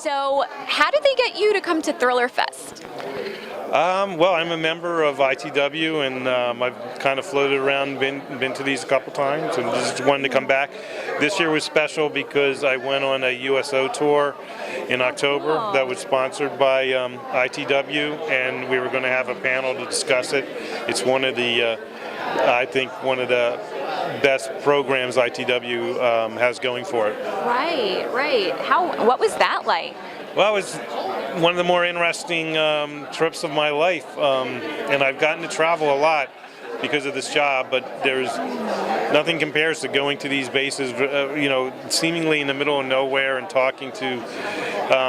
So, how did they get you to come to ThrillerFest? Well, I'm a member of ITW, and I've kind of floated around, been to these a couple times, and just wanted to come back. This year was special because I went on a USO tour in October that was sponsored by ITW, and we were going to have a panel to discuss it. It's one of the, I think, one of the best programs ITW has going for it. Right, right. What was that like? Well, it was one of the more interesting trips of my life, and I've gotten to travel a lot because of this job, but there's nothing compares to going to these bases, seemingly in the middle of nowhere and talking to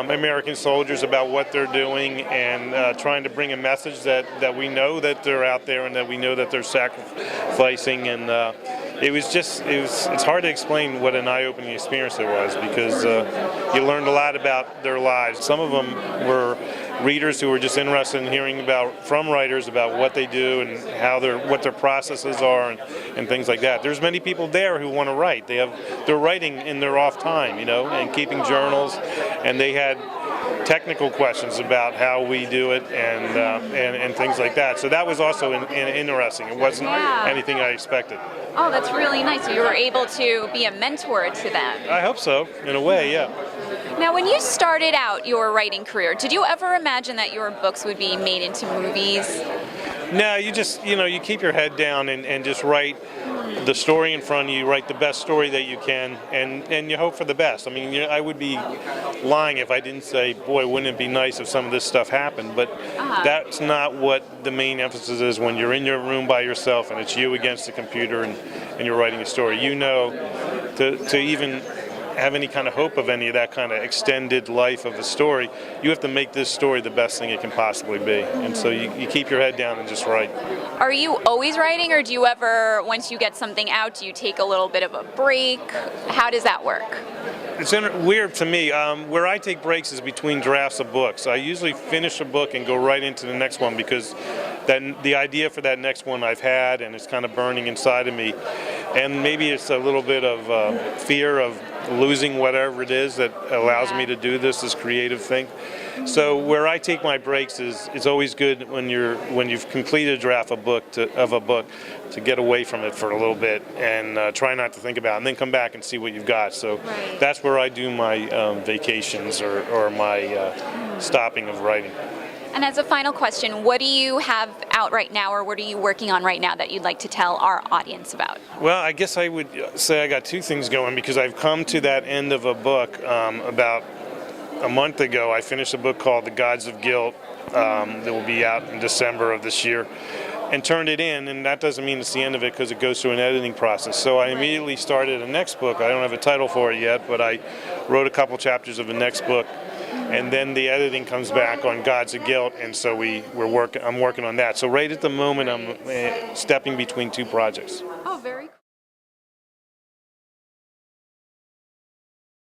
American soldiers about what they're doing and trying to bring a message that we know that they're out there and that we know that they're sacrificing. And it's hard to explain what an eye-opening experience it was, because you learned a lot about their lives. Some of them were readers who were just interested in hearing from writers about what they do and what their processes are and things like that. There's many people there who want to write. They're writing in their off time, and keeping journals, and they had technical questions about how we do it and things like that. So that was also interesting. It wasn't anything I expected. Oh, that's really nice. So you were able to be a mentor to them. I hope so, in a way, yeah. Now, when you started out your writing career, did you ever imagine that your books would be made into movies? No, you just, you keep your head down and just write the story in front of you, write the best story that you can, and you hope for the best. I mean, I would be lying if I didn't say, boy, wouldn't it be nice if some of this stuff happened, but that's not what the main emphasis is when you're in your room by yourself and it's you against the computer and you're writing a story. To even have any kind of hope of any of that kind of extended life of a story, you have to make this story the best thing it can possibly be. And so you keep your head down and just write. Are you always writing, or do you ever, once you get something out, do you take a little bit of a break? How does that work? It's weird to me. Where I take breaks is between drafts of books. I usually finish a book and go right into the next one, because the idea for that next one I've had, and it's kind of burning inside of me. And maybe it's a little bit of fear of losing whatever it is that allows me to do this creative thing. So where I take my breaks is it's always good when you've completed a draft of a book to get away from it for a little bit and try not to think about it, and then come back and see what you've got. So that's where I do my vacations or my stopping of writing. And as a final question, what do you have out right now, or what are you working on right now that you'd like to tell our audience about? Well, I guess I would say I got two things going, because I've come to that end of a book about a month ago. I finished a book called The Gods of Guilt that will be out in December of this year, and turned it in, and that doesn't mean it's the end of it, because it goes through an editing process. So I immediately started a next book. I don't have a title for it yet, but I wrote a couple chapters of the next book, and then the editing comes back on Gods of Guilt, and so I'm working on that. So right at the moment, I'm stepping between two projects. Oh, very